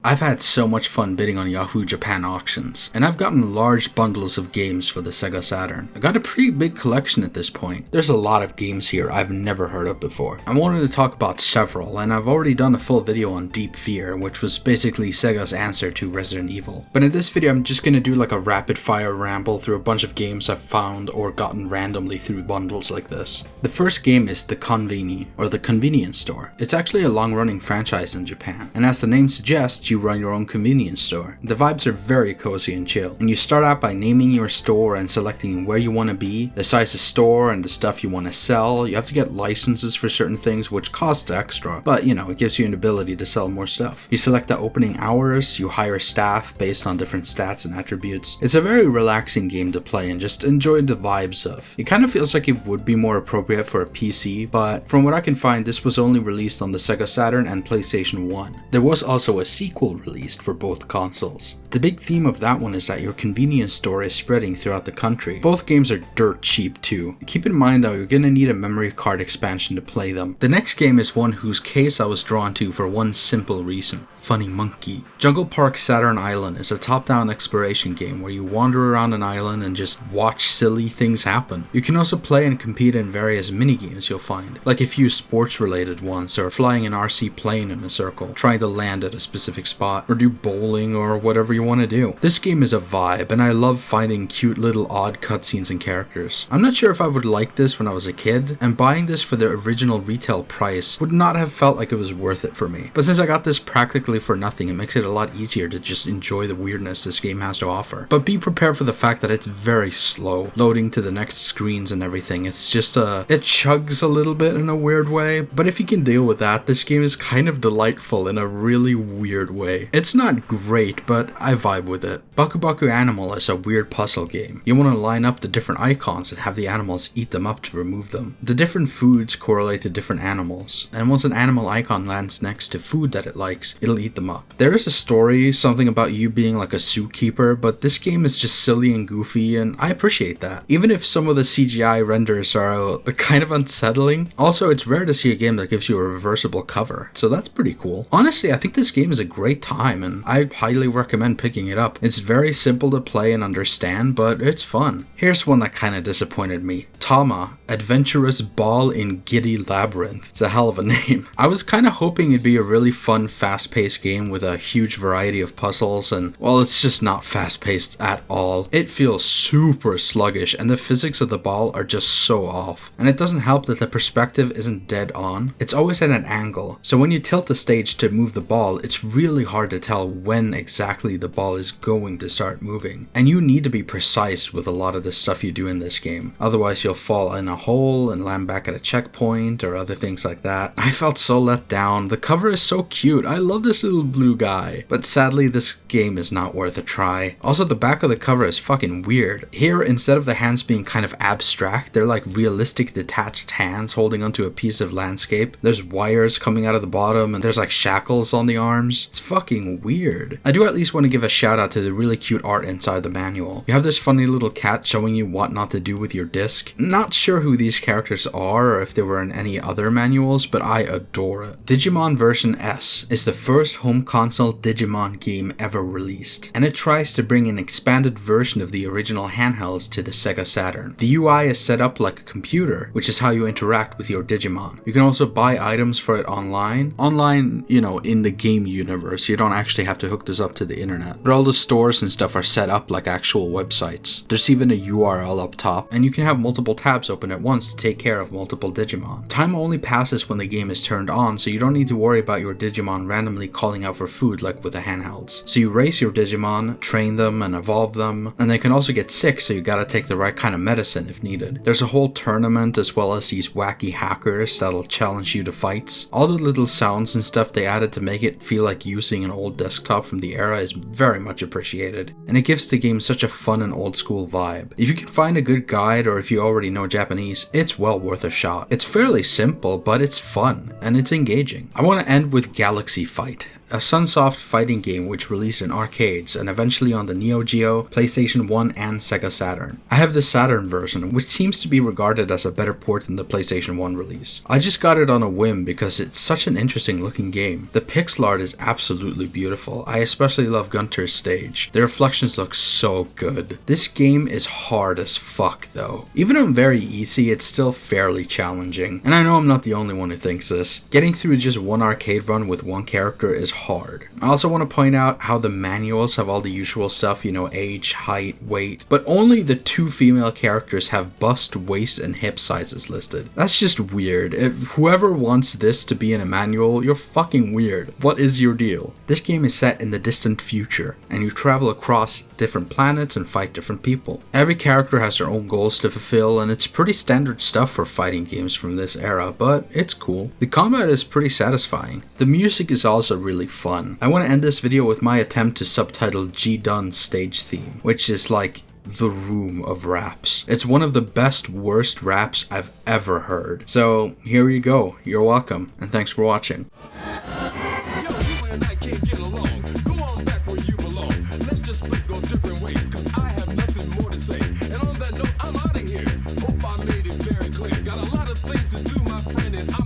I've had so much fun bidding on Yahoo Japan auctions, and I've gotten large bundles of games for the Sega Saturn. I got a pretty big collection at this point. There's a lot of games here I've never heard of before. I wanted to talk about several, and I've already done a full video on Deep Fear, which was basically Sega's answer to Resident Evil. But in this video I'm just gonna do like a rapid fire ramble through a bunch of games I've found or gotten randomly through bundles like this. The first game is the Conveni, or the convenience store. It's actually a long-running franchise in Japan, and as the name suggests, you run your own convenience store. The vibes are very cozy and chill, and you start out by naming your store and selecting where you want to be, the size of store, and the stuff you want to sell. You have to get licenses for certain things, which costs extra, but you know, it gives you an ability to sell more stuff. You select the opening hours, you hire staff based on different stats and attributes. It's a very relaxing game to play and just enjoy the vibes of. It kind of feels like it would be more appropriate for a PC, but from what I can find, this was only released on the Sega Saturn and PlayStation 1. There was also a sequel released for both consoles. The big theme of that one is that your convenience store is spreading throughout the country. Both games are dirt cheap too. Keep in mind though, you're gonna need a memory card expansion to play them. The next game is one whose case I was drawn to for one simple reason: Funny Monkey. Jungle Park Saturn Island is a top-down exploration game where you wander around an island and just watch silly things happen. You can also play and compete in various minigames you'll find, like a few sports-related ones, or flying an RC plane in a circle, trying to land at a specific spot, or do bowling, or whatever you want to do. This game is a vibe, and I love finding cute little odd cutscenes and characters. I'm not sure if I would like this when I was a kid, and buying this for the original retail price would not have felt like it was worth it for me. But since I got this practically for nothing, it makes it a lot easier to just enjoy the weirdness this game has to offer. But be prepared for the fact that it's very slow, loading to the next screens and everything. It's just it chugs a little bit in a weird way, but if you can deal with that, this game is kind of delightful in a really weird way. It's not great, but I vibe with it. Baku Animal is a weird puzzle game. You want to line up the different icons and have the animals eat them up to remove them. The different foods correlate to different animals, and once an animal icon lands next to food that it likes, it'll eat them up. There is a story, something about you being like a zookeeper, but this game is just silly and goofy, and I appreciate that. Even if some of the CGI renders are kind of unsettling. Also, it's rare to see a game that gives you a reversible cover, so that's pretty cool. Honestly, I think this game is a great time, and I highly recommend picking it up. It's very simple to play and understand, but it's fun. Here's one that kind of disappointed me. Tama, Adventurous Ball in Giddy Labyrinth. It's a hell of a name. I was kind of hoping it'd be a really fun, fast-paced game with a huge variety of puzzles, and well, it's just not fast-paced at all. It feels super sluggish, and the physics of the ball are just so off. And it doesn't help that the perspective isn't dead on. It's always at an angle, so when you tilt the stage to move the ball, it's really hard to tell when exactly the ball is going to start moving. And you need to be precise with a lot of the stuff you do in this game, otherwise you'll fall in a hole and land back at a checkpoint or other things like that. I felt so let down. The cover is so cute. I love this little blue guy, but sadly this game is not worth a try. Also, the back of the cover is fucking weird. Here, instead of the hands being kind of abstract, they're like realistic detached hands holding onto a piece of landscape. There's wires coming out of the bottom, and there's like shackles on the arms. It's fucking weird. I do at least want to give a shout out to the really cute art inside the manual. You have this funny little cat showing you what not to do with your disc. Not sure who these characters are or if they were in any other manuals, but I adore it. Digimon Ver S is the first home console Digimon game ever released, and it tries to bring an expanded version of the original handhelds to the Sega Saturn. The UI is set up like a computer, which is how you interact with your Digimon. You can also buy items for it online, you know, in the game universe. You don't actually have to hook this up to the internet, but all the stores and stuff are set up like actual websites. There's even a URL up top, and you can have multiple tabs open at once to take care of multiple Digimon. Time only passes when the game is turned on, so you don't need to worry about your Digimon randomly calling out for food like with the handhelds. So you raise your Digimon, train them, and evolve them, and they can also get sick, so you gotta take the right kind of medicine if needed. There's a whole tournament as well as these wacky hackers that'll challenge you to fights. All the little sounds and stuff they added to make it feel like using an old desktop from the era is very much appreciated, and it gives the game such a fun and old school vibe. If you can find a good guide, or if you already know Japanese, it's well worth a shot. It's fairly simple, but it's fun, and it's engaging. I want to end with Galaxy Fight. a Sunsoft fighting game which released in arcades and eventually on the Neo Geo, PlayStation 1 and Sega Saturn. I have the Saturn version, which seems to be regarded as a better port than the PlayStation 1 release. I just got it on a whim because it's such an interesting looking game. The pixel art is absolutely beautiful. I especially love Gunter's stage. The reflections look so good. This game is hard as fuck though. Even on very easy, it's still fairly challenging. And I know I'm not the only one who thinks this. Getting through just one arcade run with one character is hard. I also want to point out how the manuals have all the usual stuff, you know, age, height, weight, but only the 2 female characters have bust, waist, and hip sizes listed. That's just weird. If whoever wants this to be in a manual, you're fucking weird. What is your deal? This game is set in the distant future, and you travel across different planets and fight different people. Every character has their own goals to fulfill, and it's pretty standard stuff for fighting games from this era, but it's cool. The combat is pretty satisfying. The music is also really fun. I want to end this video with my attempt to subtitle G Dunn's stage theme, which is like the room of raps. It's one of the best, worst raps I've ever heard. So here you go. You're welcome, and thanks for watching.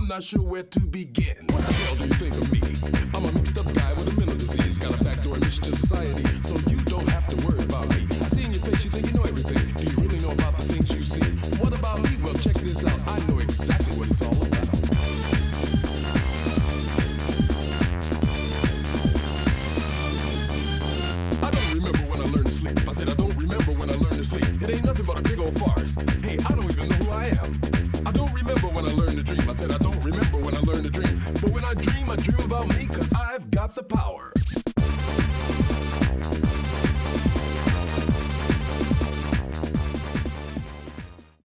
Not sure where to begin. What the hell do you think of me? I'm a mixed up guy with a mental disease. Got a backdoor mission to society, so you don't have to worry about me. I see in your face you think you know everything. Do you really know about the things you see? What about me? Well, check this out. I know exactly what it's all about. I don't remember when I learned to sleep. I said I don't remember when I learned to sleep. It ain't nothing but a big old farce. Hey, I don't even know who I am. I don't remember when I learned to dream. I said I don't remember when I learned to dream. But when I dream about me, cause I've got the power.